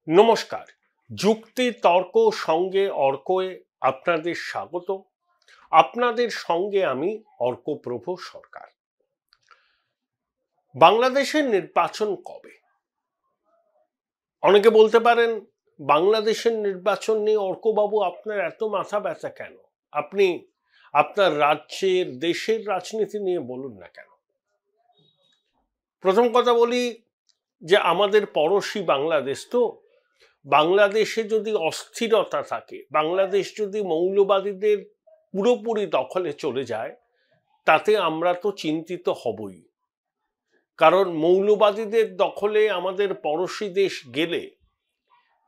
নমস্কার। যুক্তি তর্ক সঙ্গে অর্কয়ে আপনাদের স্বাগত। আপনাদের সঙ্গে আমি অর্কপ্রভ সরকার। বাংলাদেশের নির্বাচন কবে? অনেকে বলতে পারেন বাংলাদেশের নির্বাচন নিয়ে অর্কবাবু আপনার এত মাথা ব্যথা কেন? আপনি আপনার রাজ্যের দেশের রাজনীতি নিয়ে বলুন না কেন? প্রথম কথা বলি যে আমাদের পড়শি বাংলাদেশ, তো বাংলাদেশে যদি অস্থিরতা থাকে, বাংলাদেশ যদি মৌলবাদীদের পুরোপুরি দখলে চলে যায়, তাতে আমরা তো চিন্তিত হবই। কারণ মৌলবাদীদের দখলে আমাদের পড়শি দেশ গেলে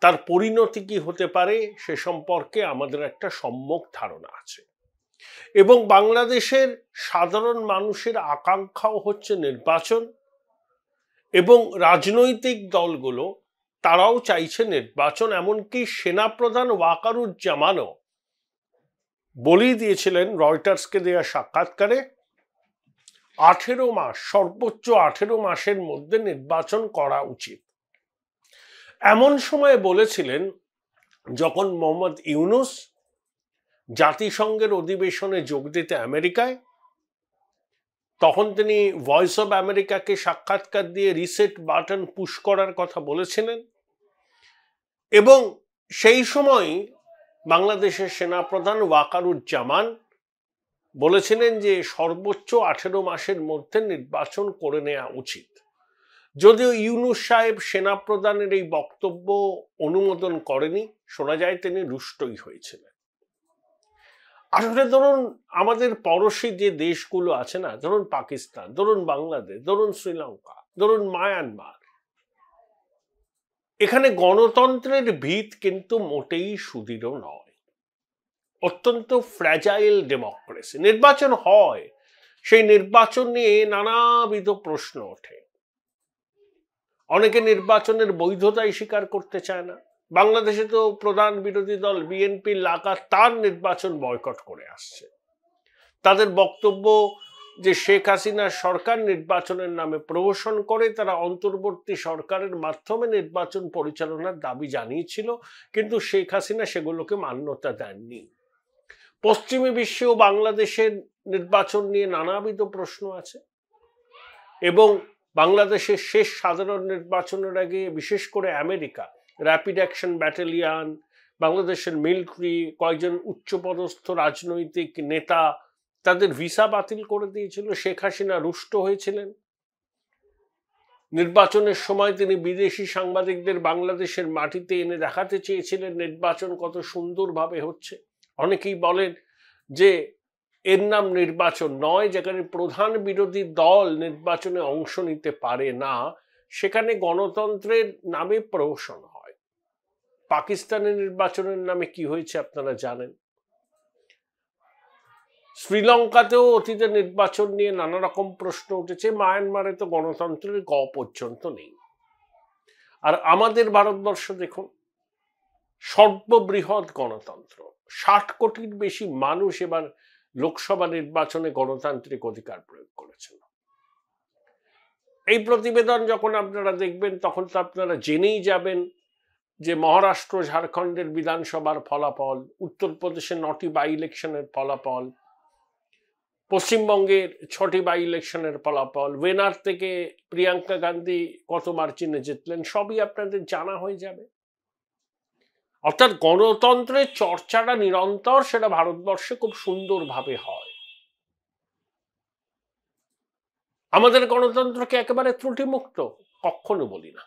তার পরিণতি কি হতে পারে সে সম্পর্কে আমাদের একটা সম্যক ধারণা আছে। এবং বাংলাদেশের সাধারণ মানুষের আকাঙ্ক্ষাও হচ্ছে নির্বাচন, এবং রাজনৈতিক দলগুলো তারাও চাইছে নির্বাচন। এমনকি সেনাপ্রধান ওয়াকারুজ্জামানও বলেই দিয়েছিলেন রয়টার্সকে দেওয়া সাক্ষাৎকারে, 18 মাস, সর্বোচ্চ 18 মাসের মধ্যে নির্বাচন করা উচিত। এমন সময় বলেছিলেন যখন মোহাম্মদ ইউনূস জাতিসংঘের অধিবেশনে যোগ দিতে আমেরিকায়, তখন তিনি ভয়েস অব আমেরিকাকে সাক্ষাৎকার দিয়ে রিসেট বাটন পুশ করার কথা বলেছিলেন। এবং সেই সময় বাংলাদেশের সেনাপ্রধান ওয়াকারুজ্জামান বলেছিলেন যে সর্বোচ্চ 18 মাসের মধ্যে নির্বাচন করে নেওয়া উচিত। যদিও ইউনূস সাহেব সেনাপ্রধানের এই বক্তব্য অনুমোদন করেনি, শোনা যায় তিনি রুষ্টই হয়েছিলেন। আসলে ধরুন আমাদের পড়শি যে দেশগুলো আছে না, ধরুন পাকিস্তান, ধরুন বাংলাদেশ, ধরুন শ্রীলঙ্কা, ধরুন মায়ানমার, এখানে গণতন্ত্রের ভিত কিন্তু মোটেই সুদৃঢ় নয়, অত্যন্ত ফ্র্যাজাইল ডেমোক্রেসি। নির্বাচন হয়, সেই নির্বাচন নিয়ে নানাবিধ প্রশ্ন ওঠে। অনেকে নির্বাচনের বৈধতাই স্বীকার করতে চায় না। বাংলাদেশে তো প্রধান বিরোধী দল বিএনপি লাগাতার নির্বাচন বয়কট করে আসছে। তাদের বক্তব্য যে শেখ হাসিনার সরকার নির্বাচনের নামে প্রহসন করে, তারা অন্তর্বর্তী সরকারের মাধ্যমে নির্বাচন পরিচালনার দাবি জানিয়েছিল, কিন্তু শেখ হাসিনা সেগুলোকে মান্যতা দেননি। পশ্চিমী বিশ্বেও বাংলাদেশের নির্বাচন নিয়ে নানাবিধ প্রশ্ন আছে, এবং বাংলাদেশের শেষ সাধারণ নির্বাচনের আগে বিশেষ করে আমেরিকা র্যাপিড অ্যাকশন ব্যাটালিয়ন, বাংলাদেশের মিলিটারি, কয়েকজন উচ্চপদস্থ রাজনৈতিক নেতা তাদের ভিসা বাতিল করে দিয়েছিল। শেখ হাসিনা রুষ্ট হয়েছিলেন। নির্বাচনের সময় তিনি বিদেশি সাংবাদিকদের বাংলাদেশের মাটিতে এনে দেখাতে চেয়েছিলেন নির্বাচন কত সুন্দরভাবে হচ্ছে। অনেকেই বলেন যে এর নাম নির্বাচন নয়, যেখানে প্রধান বিরোধী দল নির্বাচনে অংশ নিতে পারে না, সেখানে গণতন্ত্রের নামে প্রহসন হয়। পাকিস্তানের নির্বাচনের নামে কি হয়েছে আপনারা জানেন। শ্রীলঙ্কাতেও অতীতে নির্বাচন নিয়ে নানা রকম প্রশ্ন উঠেছে। মায়ানমারে তো গণতন্ত্রের গ পর্যন্ত নেই। আর আমাদের ভারতবর্ষ দেখুন, সর্ববৃহৎ গণতন্ত্র, 60 কোটির বেশি মানুষ এবার লোকসভা নির্বাচনে গণতান্ত্রিক অধিকার প্রয়োগ করেছেন। এই প্রতিবেদন যখন আপনারা দেখবেন তখন তো আপনারা জেনেই যাবেন যে মহারাষ্ট্র, ঝাড়খণ্ডের বিধানসভার ফলাফল, উত্তরপ্রদেশের 9টি বাই ইলেকশনের ফলাফল, পশ্চিমবঙ্গের 6টি বাই ইলেকশনের ফলাফল, ওয়েনার থেকে প্রিয়াঙ্কা গান্ধী কত মার্জিনে জিতলেন, সবই আপনাদের জানা হয়ে যাবে। অর্থাৎ গণতন্ত্রের চর্চাটা নিরন্তর, সেটা ভারতবর্ষে খুব সুন্দরভাবে হয়। আমাদের গণতন্ত্রকে একেবারে ত্রুটিমুক্ত কখনো বলি না,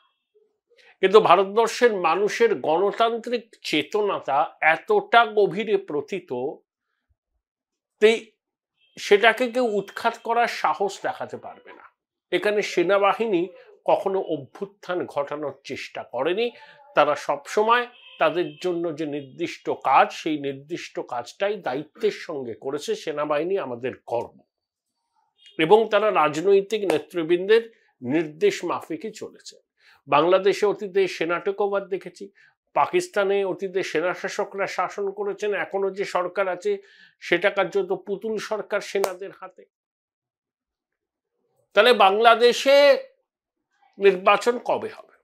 কিন্তু ভারতবর্ষের মানুষের গণতান্ত্রিক চেতনাটা এতটা গভীরে প্রথিত, সেটাকে কেউ উৎখাত করার সাহস দেখাতে পারবে না। এখানে সেনাবাহিনী কখনো অভ্যুত্থান ঘটানোর চেষ্টা করেনি। তারা সবসময় তাদের জন্য যে নির্দিষ্ট কাজ, সেই নির্দিষ্ট কাজটাই দায়িত্বের সঙ্গে করেছে। সেনাবাহিনী আমাদের গর্ব, এবং তারা রাজনৈতিক নেতৃবৃন্দের নির্দেশ মাফিকই চলেছে। বাংলাদেশে অতীতে সেনা টেকওভার দেখেছি, পাকিস্তানে অতীতে সেনা শাসকরা শাসন করেছেন, এখনো যে সরকার আছে সেটা কার্যত পুতুল সরকার সেনাদের হাতে। তাহলে বাংলাদেশে নির্বাচন কবে হবে?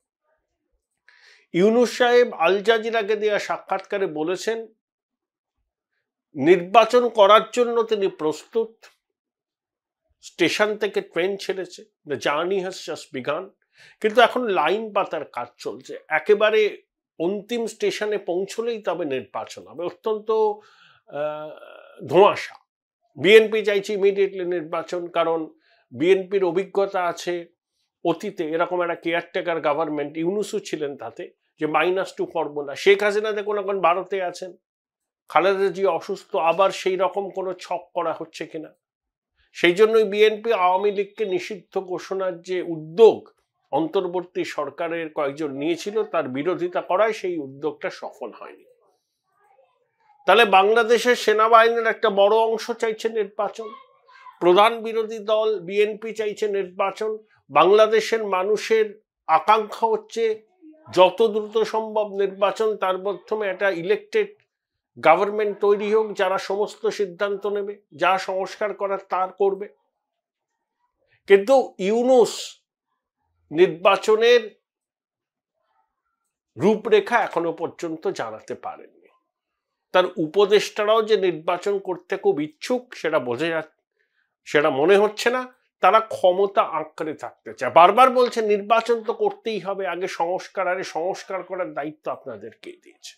ইউনূস সাহেব আল জাজিরাকে দেওয়া সাক্ষাৎকারে বলেছেন নির্বাচন করার জন্য তিনি প্রস্তুত, স্টেশন থেকে ট্রেন ছেড়েছে, the journey has just began, কিন্তু এখন লাইন পাতার কাজ চলছে, একেবারে অন্তিম স্টেশনে পৌঁছলেই তবে নির্বাচন হবে। অত্যন্ত ধোঁয়াশা। বিএনপি চাইছে ইমিডিয়েটলি নির্বাচন, কারণ বিএনপির অভিজ্ঞতা আছে অতীতে এরকম একটা কেয়ারটেকার গভর্নমেন্ট, ইউনূসও ছিলেন তাতে, যে -2 ফর্মুলা। শেখ হাসিনা দেখুন এখন ভারতে আছেন, খালেদা জিয়া অসুস্থ, আবার সেই রকম কোনো ছক করা হচ্ছে কিনা। সেই জন্যই বিএনপি আওয়ামী লীগকে নিষিদ্ধ ঘোষণার যে উদ্যোগ অন্তর্বর্তী সরকারের কয়েকজন নিয়েছিল তার বিরোধিতা করায় সেই উদ্যোগটা সফল হয়নি। তাহলে বাংলাদেশের সেনাবাহিনীর একটা বড় অংশ চাইছে নির্বাচন, প্রধান বিরোধী দল বিএনপি চাইছে নির্বাচন, বাংলাদেশের মানুষের আকাঙ্ক্ষা হচ্ছে যত দ্রুত সম্ভব নির্বাচন, তার মাধ্যমে একটা ইলেকটেড গভর্নমেন্ট তৈরি হোক যারা সমস্ত সিদ্ধান্ত নেবে, যা সংস্কার করার তার করবে। কিন্তু ইউনূস নির্বাচনের রূপরেখা এখনো পর্যন্ত জানাতে পারেননি। তার উপদেষ্টারাও যে নির্বাচন করতে খুব ইচ্ছুক সেটা বোঝা যাচ্ছে, সেটা মনে হচ্ছে না। তারা ক্ষমতা আঁকড়ে থাকতে চায়, বারবার বলছে নির্বাচন তো করতেই হবে, আগে সংস্কার, আরে সংস্কার করার দায়িত্ব আপনাদেরকে দিয়েছে।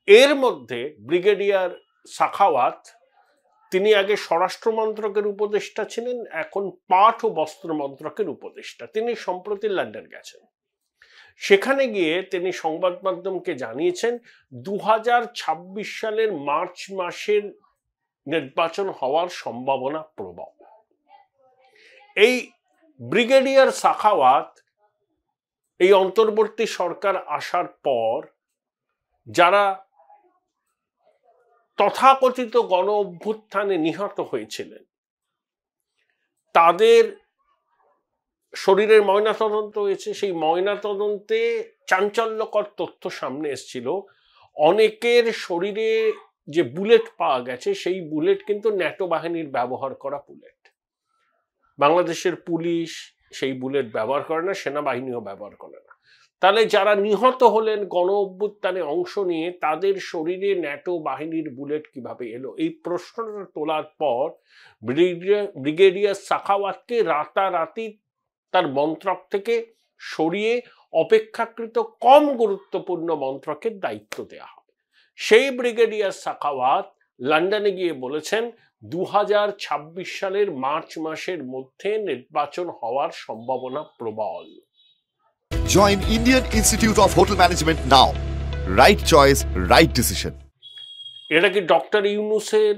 এর মধ্যে ব্রিগেডিয়ার সাখাওয়াত, তিনি আগে স্বরাষ্ট্র মন্ত্রকের উপদেষ্টা ছিলেন, এখন পাট ও বস্ত্র মন্ত্রকের উপদেষ্টা। তিনি সম্প্রতি লন্ডন গেছেন, সেখানে গিয়ে তিনি সংবাদ মাধ্যমকে জানিয়েছেন 2026 সালের মার্চ মাসের নির্বাচন হওয়ার সম্ভাবনা প্রবল। এই ব্রিগেডিয়ার সাখাওয়াত এই অন্তর্বর্তী সরকার আসার পর যারা তথাকথিত গণ অভ্যুত্থানে নিহত হয়েছিলেন তাদের শরীরের ময়নাতদন্ত হয়েছে। সেই ময়নাতদন্তে চাঞ্চল্যকর তথ্য সামনে এসেছিল, অনেকের শরীরে যে বুলেট পাওয়া গেছে সেই বুলেট কিন্তু ন্যাটো বাহিনীর ব্যবহার করা বুলেট। বাংলাদেশের পুলিশ সেই বুলেট ব্যবহার করে না, সেনাবাহিনীও ব্যবহার করে না। তাহলে যারা নিহত হলেন গণ অভ্যুত্থানে অংশ নিয়ে, তাদের শরীরে ন্যাটো বাহিনীর বুলেট কিভাবে এলো? এই প্রশ্নটা তোলার পর ব্রিগেডিয়ার সাখাওয়াতকে রাতারাতি তার মন্ত্রক থেকে সরিয়ে অপেক্ষাকৃত কম গুরুত্বপূর্ণ মন্ত্রকের দায়িত্ব দেওয়া হবে। সেই ব্রিগেডিয়ার সাখাওয়াত লন্ডনে গিয়ে বলেছেন 2026 সালের মার্চ মাসের মধ্যে নির্বাচন হওয়ার সম্ভাবনা প্রবল। Join Indian Institute of Hotel Management now. Right choice, right decision. এটা কি ডক্টর ইউনূসের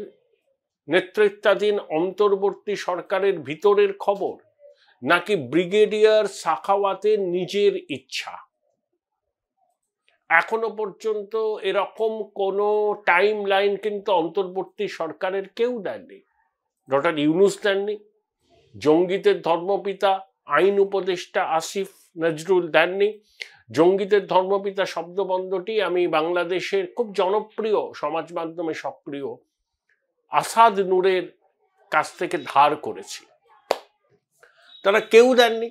নেতৃত্বাধীন অন্তর্বর্তী সরকারের ভিতরের খবর, নাকি ব্রিগেডিয়ার সাখাওয়াতের নিজের ইচ্ছা? এখনো পর্যন্ত এরকম কোনো টাইম লাইন কিন্তু অন্তর্বর্তী সরকারের কেউ দেননি। ডক্টর ইউনূস দেননি, জঙ্গিদের ধর্মপিতা আইন উপদেষ্টা আসিফ নজরুল দেননি। জঙ্গিদের ধর্মপিতা শব্দবন্ধটি আমি বাংলাদেশের খুব জনপ্রিয় সমাজ মাধ্যমে সক্রিয় আসাদ নূরের কাছ থেকে ধার করেছি, তারা কেউ দেননি।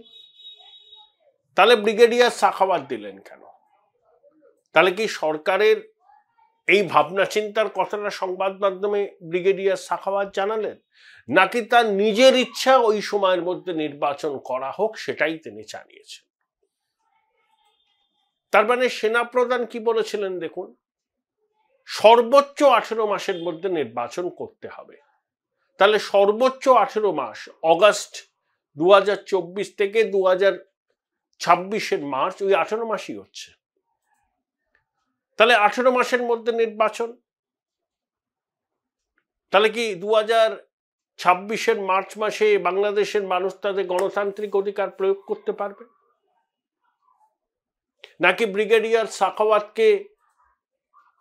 তাহলে ব্রিগেডিয়ার সাখাওয়াত দিলেন কেন? তাহলে কি সরকারের এই ভাবনা চিন্তার কথাটা সংবাদ মাধ্যমে ব্রিগেডিয়ার সাখাওয়াত জানালেন, নাকি তার নিজের ইচ্ছা ওই সময়ের মধ্যে নির্বাচন করা হোক সেটাই তিনি জানিয়েছেন? তার মানে সেনাপ্রধান কি বলেছিলেন দেখুন, সর্বোচ্চ 18 মাসের মধ্যে নির্বাচন করতে হবে। তাহলে সর্বোচ্চ 18 মাস, অগাস্ট 2024 থেকে 2026 মার্চ, ওই 18 মাসই হচ্ছে। তাহলে 18 মাসের মধ্যে নির্বাচন, তাহলে কি 2026 মার্চ মাসে বাংলাদেশের মানুষ তাদের গণতান্ত্রিক অধিকার প্রয়োগ করতে পারবে? নাকি ব্রিগেডিয়ার সাখাওয়াতকে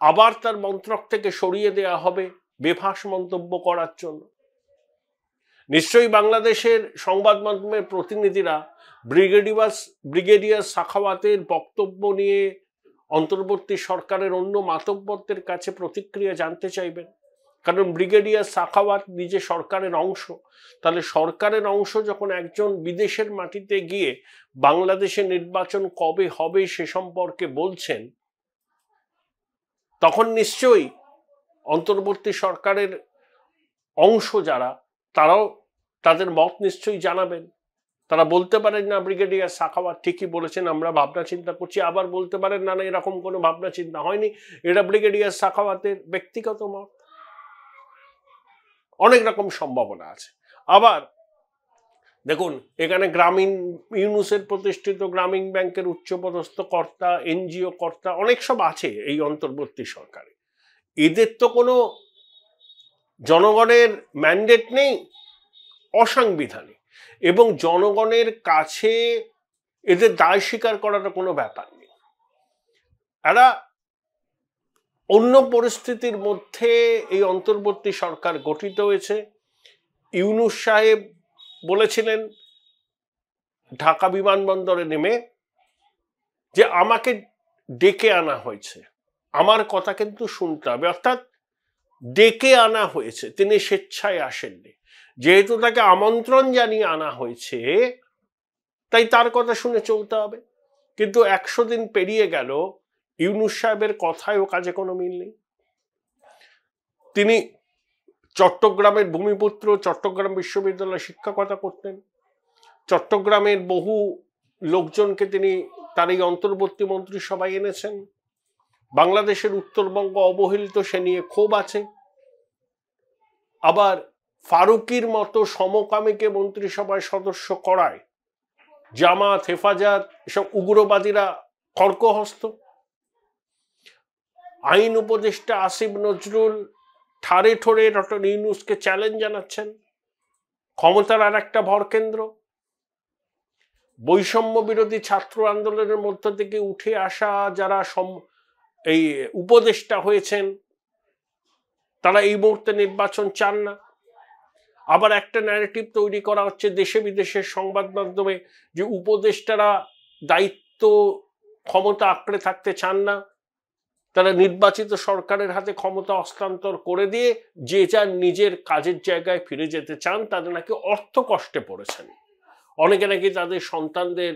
আবার তার মন্ত্রক থেকে সরিয়ে দেওয়া হবে বেফাঁস মন্তব্য করার জন্য? নিশ্চয়ই বাংলাদেশের সংবাদ মাধ্যমের প্রতিনিধিরা ব্রিগেডিয়ার সাখাওয়াতের বক্তব্য নিয়ে অন্তর্বর্তী সরকারের অন্য মাতব্বরদের কাছে প্রতিক্রিয়া জানতে চাইবেন, কারণ ব্রিগেডিয়ার সাখাওয়াত নিজে সরকারের অংশ, তাহলে সরকারের অংশ যখন একজন বিদেশের মাটিতে গিয়ে বাংলাদেশে নির্বাচন কবে হবে সে সম্পর্কে বলছেন, তখন নিশ্চয়ই অন্তর্বর্তী সরকারের অংশ যারা, তারাও তাদের মত নিশ্চয়ই জানাবেন। তারা বলতে পারেন না ব্রিগেডিয়ার সাখাওয়াত ঠিকই বলেছেন, আমরা ভাবনা চিন্তা করছি, আবার বলতে পারেন না না এরকম কোনো ভাবনা চিন্তা হয়নি, এটা ব্রিগেডিয়ার সাখাওয়াতের ব্যক্তিগত মত। অনেক রকম সম্ভাবনা আছে। আবার দেখুন, এখানে গ্রামীণ ইউনুসের প্রতিষ্ঠিত গ্রামীণ ব্যাংকের উচ্চপদস্থ কর্তা, এনজিও কর্তা অনেক সব আছে এই অন্তর্বর্তী সরকারে। এদের তো কোনো জনগণের ম্যান্ডেট নেই, অসাংবিধানিক, এবং জনগণের কাছে এদের দায় স্বীকার করাটা কোনো ব্যাপার নেই। এরা অন্য পরিস্থিতির মধ্যে এই অন্তর্বর্তী সরকার গঠিত হয়েছে। ইউনুস সাহেব বলেছিলেন ঢাকা বিমানবন্দরে নেমে যে আমাকে ডেকে আনা হয়েছে, আমার কথা কিন্তু শুনতে হবে, অর্থাৎ ডেকে আনা হয়েছে, তিনি স্বেচ্ছায় আসেননি। যেহেতু তাকে আমন্ত্রণ জানিয়ে আনা হয়েছে তাই তার কথা শুনে চলতে হবে। কিন্তু 100 দিন পেরিয়ে গেল, ইউনুস সাহেবের কথায় ও কাজে কোনো মিল নেই। তিনি চট্টগ্রামের ভূমিপুত্র, চট্টগ্রাম বিশ্ববিদ্যালয়ে শিক্ষকতা করতেন, চট্টগ্রামের বহু লোকজনকে তিনি তার এই অন্তর্বর্তী মন্ত্রিসভায় এনেছেন। বাংলাদেশের উত্তরবঙ্গ অবহেলিত, সে নিয়ে ক্ষোভ আছে। আবার ফারুকির মতো সমকামীকে মন্ত্রিসভায় সদস্য করায় জামাত, হেফাজত এসব উগ্রবাদীরা কর্কহস্ত। আইন উপদেষ্টা আসিফ নজরুল ঠারে ঠোরে ডক্টর ইউনূসকে চ্যালেঞ্জ জানাচ্ছেন, ক্ষমতার আর একটা ভরকেন্দ্র। বৈষম্য বিরোধী ছাত্র আন্দোলনের মধ্য থেকে উঠে আসা যারা এই উপদেষ্টা হয়েছেন তারা এই মুহূর্তে নির্বাচন চান না। আবার একটা ন্যারেটিভ তৈরি করা হচ্ছে দেশে বিদেশের সংবাদ মাধ্যমে যে উপদেষ্টারা দায়িত্ব ক্ষমতা আঁকড়ে থাকতে চান না, তারা নির্বাচিত সরকারের হাতে ক্ষমতা হস্তান্তর করে দিয়ে যে যার নিজের কাজের জায়গায় ফিরে যেতে চান। তাদের নাকি অর্থ কষ্টে পড়েছেন, অনেকে নাকি তাদের সন্তানদের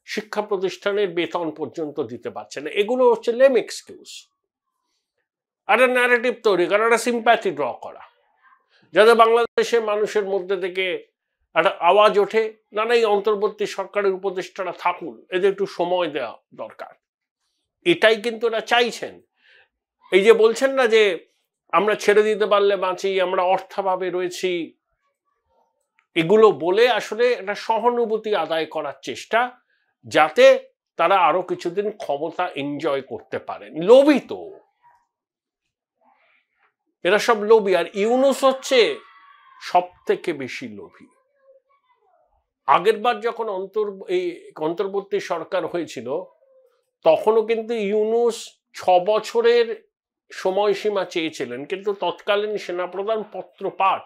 শিক্ষা প্রতিষ্ঠানের বেতন পর্যন্ত দিতে পারছে না। এগুলো হচ্ছে লেম এক্সকিউজ, একটা ন্যারেটিভ তৈরি করা, একটা সিম্প্যাথি ড্র করা, যাতে বাংলাদেশের মানুষের মধ্যে থেকে একটা আওয়াজ ওঠে, না না এই অন্তর্বর্তী সরকারের উপদেষ্টারা থাকুন, এদের একটু সময় দেওয়া দরকার। এটাই কিন্তু এরা চাইছেন। এই যে বলছেন না যে আমরা ছেড়ে দিতে পারলে বাঁচি, আমরা অর্থাভাবে রয়েছি, এগুলো বলে আসলে একটা সহানুভূতি আদায় করার চেষ্টা, যাতে তারা আরো কিছুদিন ক্ষমতা এনজয় করতে পারেন। লোভী তো এরা সব লোভী, আর ইউনূস হচ্ছে সব থেকে বেশি লোভী। আগের বার যখন অন্তর্বর্তী সরকার হয়েছিল তখনও কিন্তু ইউনূস 6 বছরের সময়সীমা চেয়েছিলেন, কিন্তু তৎকালীন সেনাপ্রধান পত্রপাঠ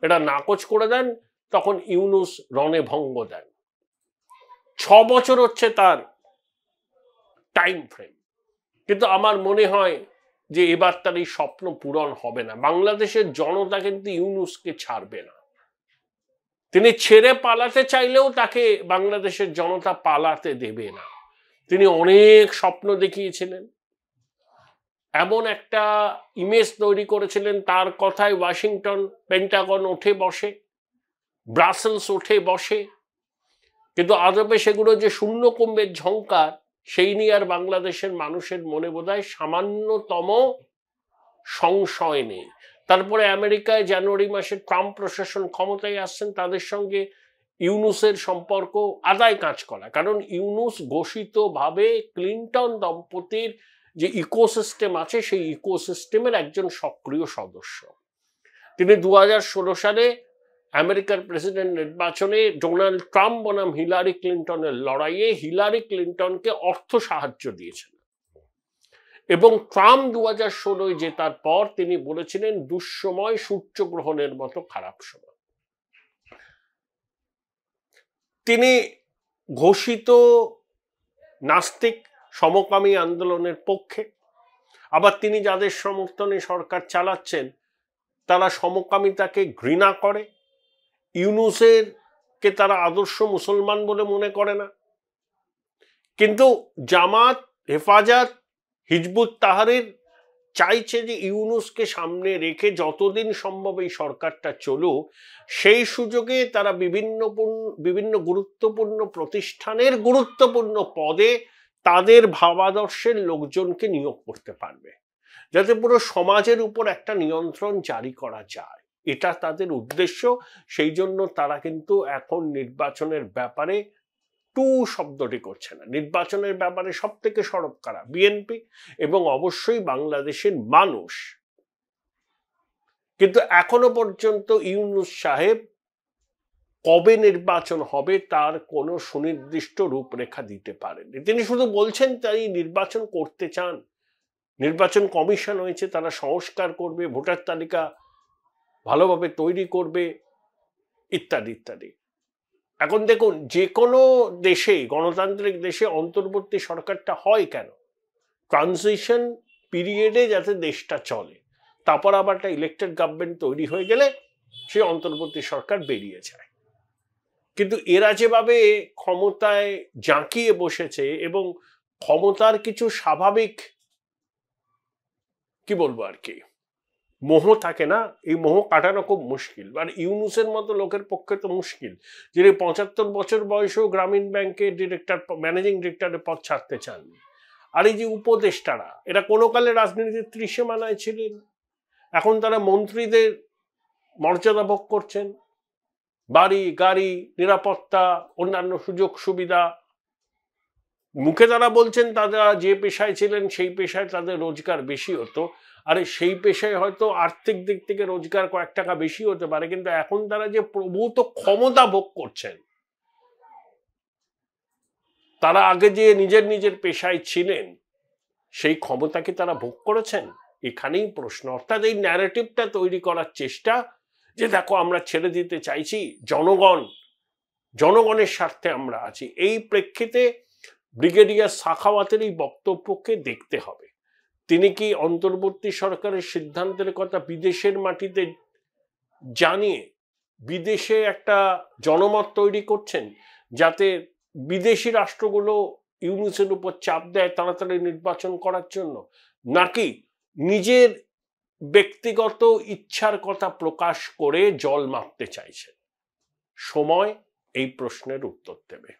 এটা নাকচ করে দেন। তখন ইউনূস রণে ভঙ্গ দেন। 6 বছর হচ্ছে তার টাইম ফ্রেম। কিন্তু আমার মনে হয় যে এবার তার এই স্বপ্ন পূরণ হবে না। বাংলাদেশের জনতা কিন্তু ইউনূসকে ছাড়বে না। তিনি ছেড়ে পালাতে চাইলেও তাকে বাংলাদেশের জনতা পালাতে দেবে না। তিনি অনেক স্বপ্ন দেখিয়েছিলেন, এমন একটা ইমেজ তৈরি করেছিলেন, তার কথায় ওয়াশিংটন পেন্টাগন ওঠে বসে, ব্রাসেলস ওঠে বসে, কিন্তু আদপে সেগুলো যে শূন্যকুম্ভের ঝংকার, সেই নিয়ে আর বাংলাদেশের মানুষের মনে বোধহয় সামান্যতম সংশয় নেই। তারপরে আমেরিকায় জানুয়ারি মাসে ট্রাম্প প্রশাসন ক্ষমতায় আসছেন, তাদের সঙ্গে ইউনূসের সম্পর্ক আদায় কাজ করা, কারণ ইউনূস ঘোষিতভাবে ক্লিন্টন দম্পতির যে ইকোসিস্টেম আছে সেই ইকোসিস্টেমের একজন সক্রিয় সদস্য। তিনি 2016 সালে আমেরিকার প্রেসিডেন্ট নির্বাচনে ডোনাল্ড ট্রাম্প বনাম হিলারি ক্লিন্টনের লড়াইয়ে হিলারি ক্লিন্টনকে অর্থ সাহায্য দিয়েছেন, এবং ট্রাম্প 2016 জেতার পর তিনি বলেছিলেন দুঃসময় সূর্যগ্রহণের মতো খারাপ সময়। তিনি ঘোষিত নাস্তিক সমকামী আন্দোলনের পক্ষে, আবার তিনি যাদের সমর্থনে সরকার চালাচ্ছেন তারা সমকামিতাকে ঘৃণা করে, ইউনূসের কে তারা আদর্শ মুসলমান বলে মনে করে না। কিন্তু জামাত, হেফাজত, হিজবুত তাহরির চাইছে যে ইউনূসকে সামনে রেখে যতদিন সম্ভব এই সরকারটা চলুক, সেই সুযোগে তারা বিভিন্ন গুরুত্বপূর্ণ প্রতিষ্ঠানের গুরুত্বপূর্ণ পদে তাদের ভাবাদর্শের লোকজনকে নিয়োগ করতে পারবে, যাতে পুরো সমাজের উপর একটা নিয়ন্ত্রণ জারি করা যায়। এটা তাদের উদ্দেশ্য। সেই জন্য তারা কিন্তু এখন নির্বাচনের ব্যাপারে টু শব্দটি করছে না। নির্বাচনের ব্যাপারে সব থেকে সরব কারা? বিএনপি এবং অবশ্যই বাংলাদেশের মানুষ। কিন্তু এখনো পর্যন্ত ইউনূস সাহেব কবে নির্বাচন হবে তার কোনো সুনির্দিষ্ট রূপরেখা দিতে পারেননি। তিনি শুধু বলছেন তাই নির্বাচন করতে চান, নির্বাচন কমিশন হয়েছে, তারা সংস্কার করবে, ভোটার তালিকা ভালোভাবে তৈরি করবে, ইত্যাদি ইত্যাদি। এখন দেখুন, যে কোনো দেশে, গণতান্ত্রিক দেশে অন্তর্বর্তী সরকারটা হয় কেন? ট্রানজিশন পিরিয়ডে যাতে দেশটা চলে, তারপর আবার একটা ইলেক্টেড গভর্নমেন্ট তৈরি হয়ে গেলে সে অন্তর্বর্তী সরকার বেরিয়ে যায়। কিন্তু এরা যেভাবে ক্ষমতায় জাঁকিয়ে বসেছে এবং ক্ষমতার কিছু স্বাভাবিক কি বলবো আর কি মোহ থাকে না, এই মোহ কাটানো খুব মুশকিল। আর ইউনূসের মতো লোকের পক্ষে তো মুশকিল, যিনি ৭৫ বছর বয়সেও গ্রামীণ ব্যাংকের ডিরেক্টর, ম্যানেজিং ডিরেক্টরের পদ ছাড়তে চাননি। আর এই যে উপদেষ্টারা, এরা কোনো কালে রাজনীতির ত্রিসীমানায় ছিলেন, এখন তারা মন্ত্রীদের মর্যাদা ভোগ করছেন, বাড়ি গাড়ি, নিরাপত্তা, অন্যান্য সুযোগ সুবিধা। মুখে তারা বলছেন তারা যে পেশায় ছিলেন সেই পেশায় তাদের রোজগার বেশি হতো। আরে সেই পেশায় হয়তো আর্থিক দিক থেকে রোজগার কয়েক টাকা বেশি হতে পারে, কিন্তু এখন তারা যে প্রভূত ক্ষমতা ভোগ করছেন, তারা আগে যে নিজের পেশায় ছিলেন সেই ক্ষমতা কি তারা ভোগ করেছেন? এখানেই প্রশ্ন। অর্থাৎ এই ন্যারেটিভটা তৈরি করার চেষ্টা যে দেখো আমরা ছেড়ে দিতে চাইছি, জনগণের স্বার্থে আমরা আছি। এই প্রেক্ষিতে ব্রিগেডিয়ার সাখাওয়াতের এই বক্তব্যকে দেখতে হবে। তিনি কি অন্তর্বর্তী সরকারের সিদ্ধান্তের কথা বিদেশের মাটিতে জানিয়ে বিদেশে একটা জনমত তৈরি করছেন, যাতে বিদেশি রাষ্ট্রগুলো ইউনূসের উপর চাপ দেয় তাড়াতাড়ি নির্বাচন করার জন্য, নাকি নিজের ব্যক্তিগত ইচ্ছার কথা প্রকাশ করে জল মাপতে চাইছেন? সময় এই প্রশ্নের উত্তর দেবে।